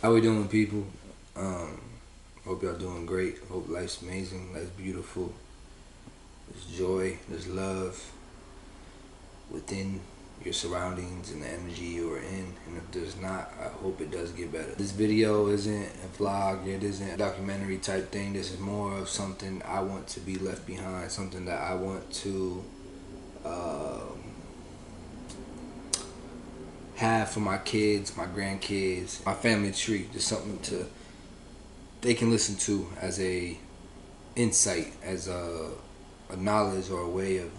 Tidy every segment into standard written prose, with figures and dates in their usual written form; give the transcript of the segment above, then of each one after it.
How we doing, people? Hope y'all doing great. Hope life's amazing, life's beautiful. There's joy, there's love within your surroundings and the energy you're in. And if there's not, I hope it does get better. This video isn't a vlog, it isn't a documentary type thing. This is more of something I want to be left behind, something that I want to have for my kids, my grandkids, my family tree. Just something to they can listen to as a insight, as a knowledge or a way of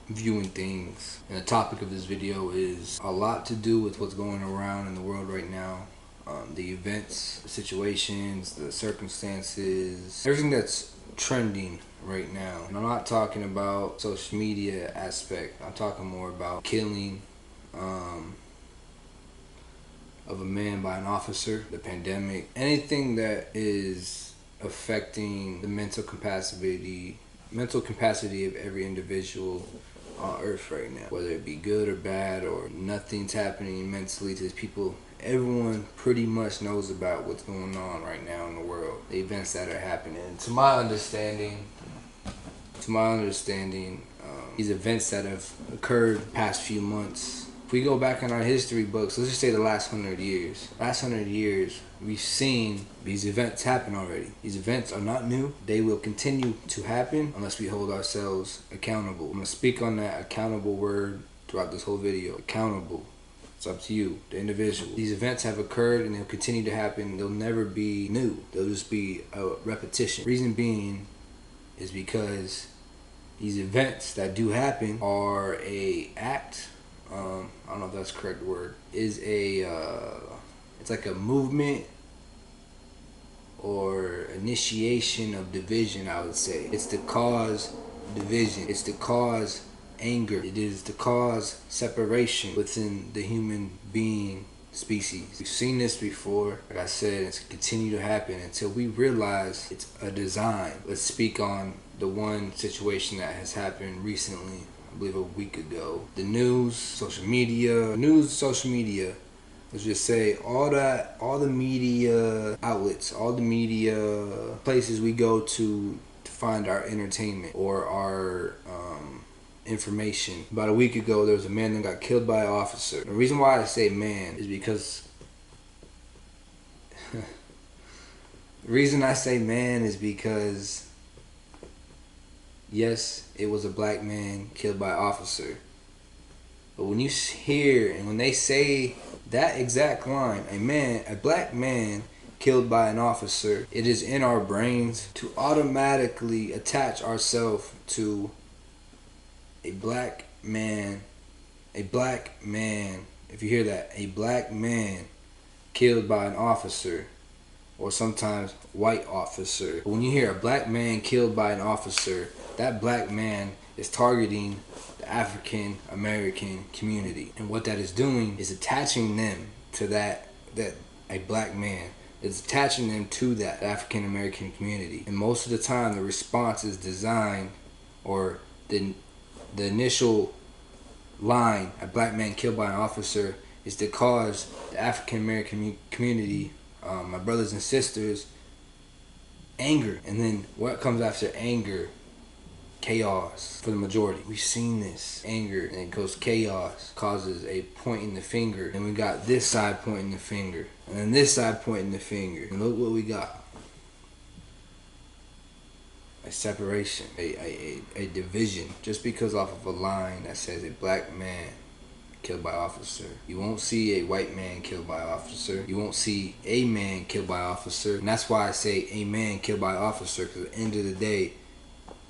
viewing things. And the topic of this video is a lot to do with what's going around in the world right now. The events, the situations, the circumstances, everything that's trending right now. And I'm not talking about social media aspect. I'm talking more about killing of a man by an officer, the pandemic, anything that is affecting the mental capacity of every individual on earth right now, whether it be good or bad, or nothing's happening mentally to people. Everyone pretty much knows about what's going on right now in the world, the events that are happening. To my understanding, these events that have occurred the past few months, if we go back in our history books, let's just say the last 100 years, we've seen these events happen already. These events are not new. They will continue to happen unless we hold ourselves accountable. I'm going to speak on that accountable word throughout this whole video. Accountable. It's up to you, the individual. These events have occurred and they'll continue to happen. They'll never be new. They'll just be a repetition. Reason being is because these events that do happen are a act. I don't know if that's the correct word. It's like a movement or initiation of division, I would say. It's to cause division. It's to cause anger. It is to cause separation within the human being species. We've seen this before. Like I said, it's going to continue to happen until we realize it's a design. Let's speak on the one situation that has happened recently, I believe a week ago. The news, social media, let's just say all the media outlets, all the media places we go to find our entertainment or our information. About a week ago, there was a man that got killed by an officer. The reason why I say man is because yes, it was a black man killed by an officer. But when you hear and when they say that exact line, a black man killed by an officer, it is in our brains to automatically attach ourselves to a black man. If you hear that, a black man killed by an officer, or sometimes white officer. But when you hear a black man killed by an officer, that black man is targeting the African American community. And what that is doing is attaching them to a black man. It's attaching them to that African American community. And most of the time, the response is designed, or the initial line, a black man killed by an officer, is to cause the African American community, my brothers and sisters, anger. And then what comes after anger? Chaos for the majority. We've seen this. Anger, and it goes chaos, causes a pointing the finger. And we got this side pointing the finger. And then this side pointing the finger. And look what we got. A separation, a division. Just because off of a line that says a black man killed by officer. You won't see a white man killed by officer. You won't see a man killed by officer. And that's why I say a man killed by officer, because at the end of the day,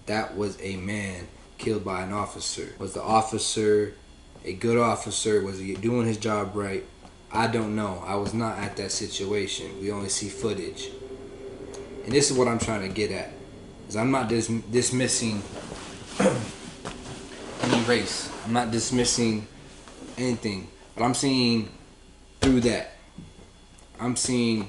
that was a man killed by an officer. Was the officer a good officer? Was he doing his job right? I don't know. I was not at that situation. We only see footage. And this is what I'm trying to get at. Is I'm not dismissing any race. I'm not dismissing anything. But I'm seeing through that. I'm seeing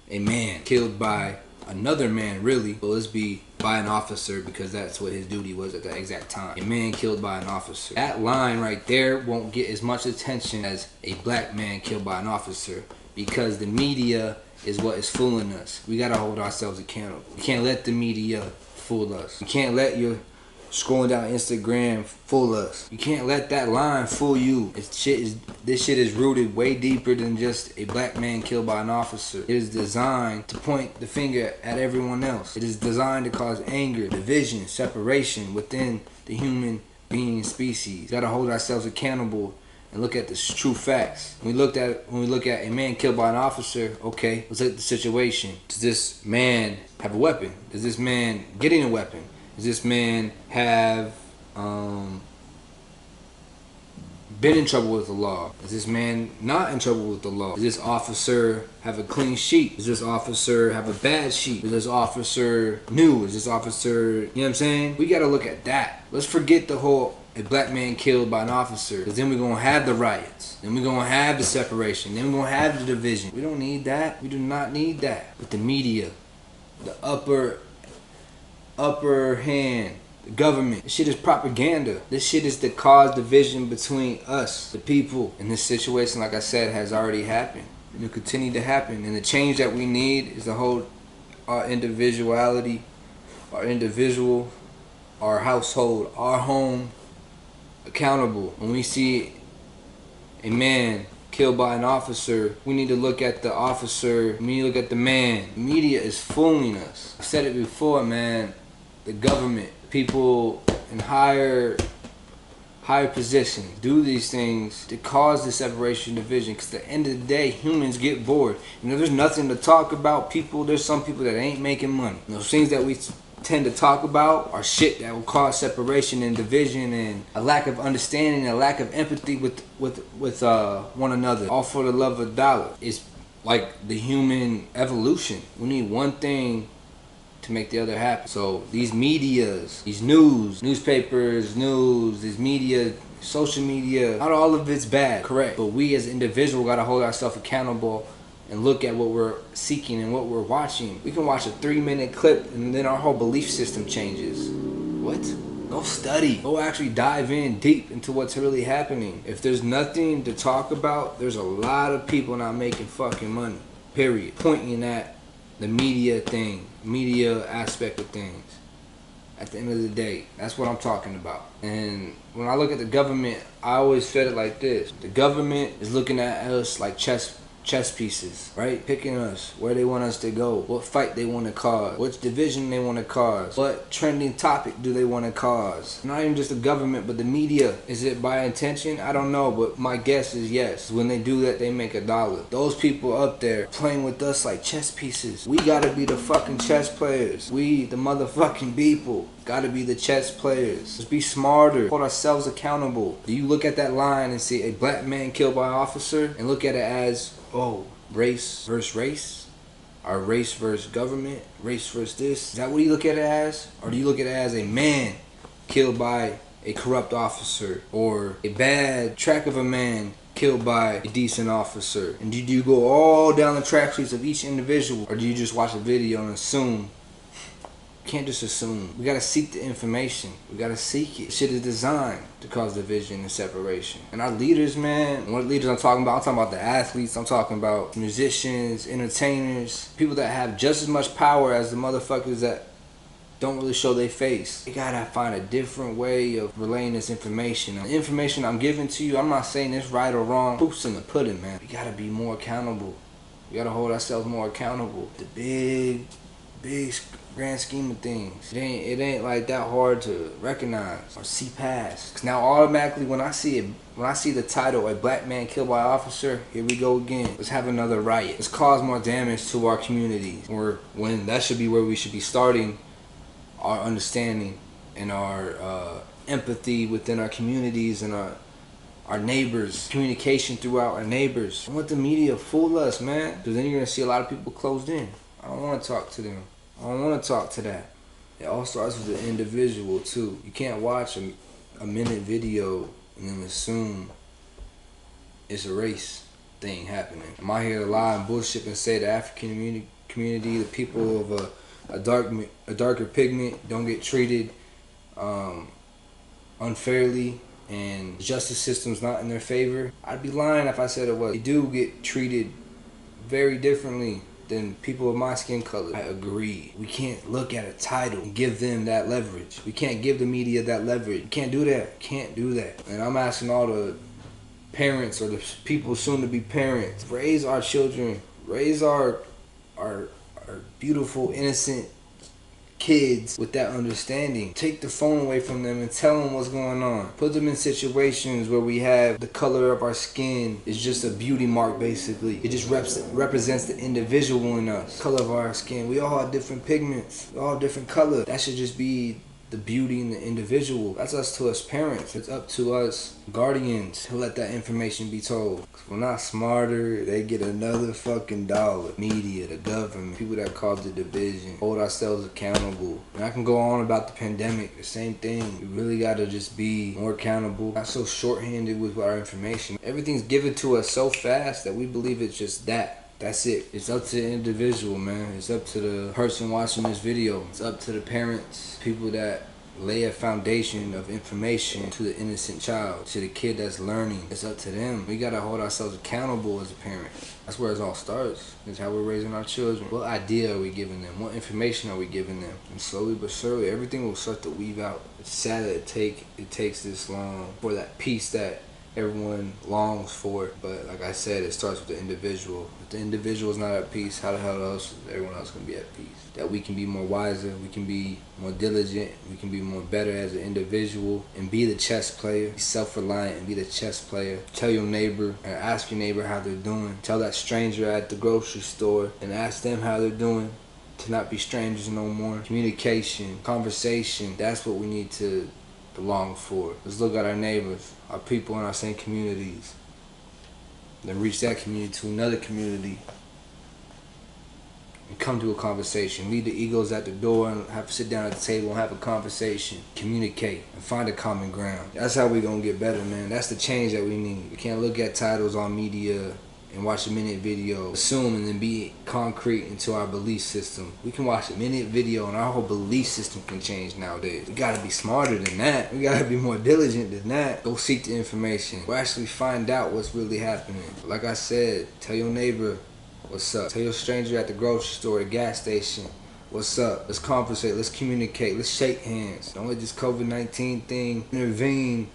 a man killed by another man, really. But let's be by an officer, because that's what his duty was at that exact time. A man killed by an officer. That line right there won't get as much attention as a black man killed by an officer, because the media is what is fooling us. We gotta hold ourselves accountable. You can't let the media fool us. You can't let your scrolling down Instagram fool us. You can't let that line fool you. This shit is rooted way deeper than just a black man killed by an officer. It is designed to point the finger at everyone else. It is designed to cause anger, division, separation within the human being and species. We gotta hold ourselves accountable and look at the true facts. When we look at a man killed by an officer, okay, let's look at the situation. Does this man have a weapon? Does this man getting a weapon? Does this man have been in trouble with the law? Is this man not in trouble with the law? Does this officer have a clean sheet? Does this officer have a bad sheet? Is this officer new? Is this officer, you know what I'm saying? We gotta look at that. Let's forget the whole a black man killed by an officer, because then we're gonna have the riots, then we're gonna have the separation, then we're gonna have the division. We don't need that. We do not need that. But the media, the upper hand, the government, this shit is propaganda. This shit is to cause division between us, the people. And this situation, like I said, has already happened. It will continue to happen. And the change that we need is to hold our individuality, our individual, our household, our home accountable. When we see a man killed by an officer, we need to look at the officer, we need to look at the man. The media is fooling us. I've said it before, man. The government, people in higher positions do these things to cause the separation division, because at the end of the day, humans get bored. You know, there's nothing to talk about. There's some people that ain't making money. And those things that we tend to talk about are shit that will cause separation and division and a lack of understanding, a lack of empathy with one another, all for the love of dollar. It's like the human evolution. We need one thing to make the other happen. So these medias, these newspapers, these media, social media, not all of it's bad, correct. But we as individuals gotta hold ourselves accountable and look at what we're seeking and what we're watching. We can watch a 3-minute clip and then our whole belief system changes. What? Go study. Go actually dive in deep into what's really happening. If there's nothing to talk about, there's a lot of people not making fucking money. Period. Pointing at the media thing, media aspect of things. At the end of the day, that's what I'm talking about. And when I look at the government, I always feel it like this. The government is looking at us like chess pieces, right? Picking us, where they want us to go, what fight they want to cause, which division they want to cause, what trending topic do they want to cause. Not even just the government, but the media. Is it by intention? I don't know, but my guess is yes. When they do that, they make $1. Those people up there playing with us like chess pieces. We gotta be the fucking chess players. We, the motherfucking people, gotta be the chess players. Let's be smarter. Hold ourselves accountable. Do you look at that line and see a black man killed by an officer and look at it as, oh, race versus race? Or race versus government? Race versus this? Is that what you look at it as? Or do you look at it as a man killed by a corrupt officer? Or a bad track of a man killed by a decent officer? And do you go all down the track sheets of each individual? Or do you just watch a video and assume? Can't just assume. We gotta seek the information. We gotta seek it. Shit is designed to cause division and separation. And our leaders, man, what leaders I'm talking about the athletes, I'm talking about musicians, entertainers, people that have just as much power as the motherfuckers that don't really show their face. You gotta find a different way of relaying this information. The information I'm giving to you, I'm not saying it's right or wrong. Proof's in the pudding, man. We gotta be more accountable. We gotta hold ourselves more accountable. The big grand scheme of things, it ain't like that hard to recognize or see past. Cause now automatically when I see the title, a black man killed by an officer, here we go again. Let's have another riot. Let's cause more damage to our communities. Or when that should be where we should be starting our understanding and our empathy within our communities and our neighbors, communication throughout our neighbors. Don't let the media fool us, man. Because then you're gonna see a lot of people closed in. I don't want to talk to them. I don't want to talk to that. It all starts with the individual too. You can't watch a minute video and then assume it's a race thing happening. Am I here to lie and bullshit and say the African community, the people of a darker pigment don't get treated unfairly and the justice system's not in their favor? I'd be lying if I said it was. They do get treated very differently than people of my skin color. I agree. We can't look at a title and give them that leverage. We can't give the media that leverage. We can't do that. Can't do that. And I'm asking all the parents or the people soon to be parents, raise our children, raise our beautiful, innocent kids with that understanding. Take the phone away from them and tell them what's going on. Put them in situations where we have the color of our skin is just a beauty mark, basically. It just represents the individual in us. Color of our skin. We all have different pigments. We all have different color. That should just be the beauty in the individual. That's us to us parents. It's up to us guardians to let that information be told. If we're not smarter, they get another fucking dollar. Media, the government, people that cause the division, hold ourselves accountable. And I can go on about the pandemic, the same thing. We really gotta just be more accountable. Not so shorthanded with our information. Everything's given to us so fast that we believe it's just that. That's it. It's up to the individual, man. It's up to the person watching this video. It's up to the parents, people that lay a foundation of information to the innocent child, to the kid that's learning. It's up to them. We gotta hold ourselves accountable as a parent. That's where it all starts. It's how we're raising our children. What idea are we giving them? What information are we giving them? And slowly but surely, everything will start to weave out. It's sad that it takes this long for that peace that everyone longs for, but like I said, it starts with the individual. If the individual is not at peace, how the hell else is everyone else gonna be at peace? That we can be more wiser, we can be more diligent, we can be more better as an individual and be the chess player, be self-reliant and be the chess player. Tell your neighbor and ask your neighbor how they're doing. Tell that stranger at the grocery store and ask them how they're doing. To not be strangers no more. Communication, conversation, that's what we need to long for. Let's look at our neighbors, our people in our same communities, then reach that community to another community and come to a conversation. Leave the egos at the door and have to sit down at the table and have a conversation, communicate and find a common ground. That's how we gonna get better, man. That's the change that we need. We can't look at titles on media and watch a minute video, assume and then be concrete into our belief system. We can watch a minute video and our whole belief system can change nowadays. We gotta be smarter than that. We gotta be more diligent than that. Go seek the information. We'll actually find out what's really happening. Like I said, tell your neighbor what's up. Tell your stranger at the grocery store, the gas station, what's up. Let's conversate, let's communicate, let's shake hands. Don't let this COVID-19 thing intervene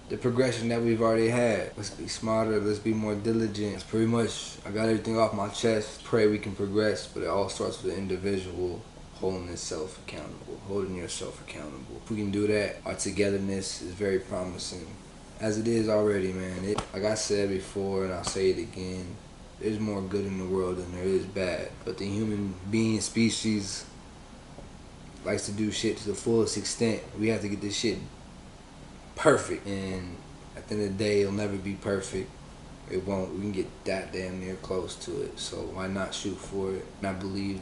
the progression that we've already had. Let's be smarter, let's be more diligent. It's pretty much, I got everything off my chest. Pray we can progress, but it all starts with the individual holding itself accountable, holding yourself accountable. If we can do that, our togetherness is very promising. As it is already, man. Like I said before, and I'll say it again, there's more good in the world than there is bad. But the human being species likes to do shit to the fullest extent. We have to get this shit perfect, and at the end of the day, it'll never be perfect. It won't. We can get that damn near close to it, so why not shoot for it? And I believe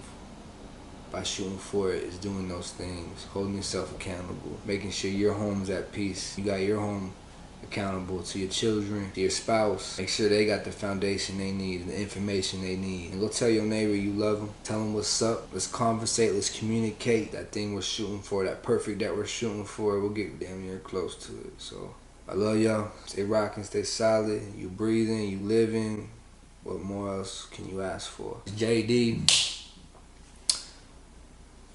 by shooting for it is doing those things, holding yourself accountable, making sure your home's at peace. You got your home accountable to your children, to your spouse. Make sure they got the foundation they need and the information they need. And go tell your neighbor you love them. Tell them what's up. Let's conversate. Let's communicate. That thing we're shooting for, that perfect that we're shooting for, we'll get damn near close to it. So I love y'all. Stay rocking, stay solid. You breathing, you living. What more else can you ask for? It's JD.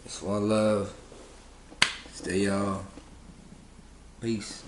It's one love. Stay y'all. Peace.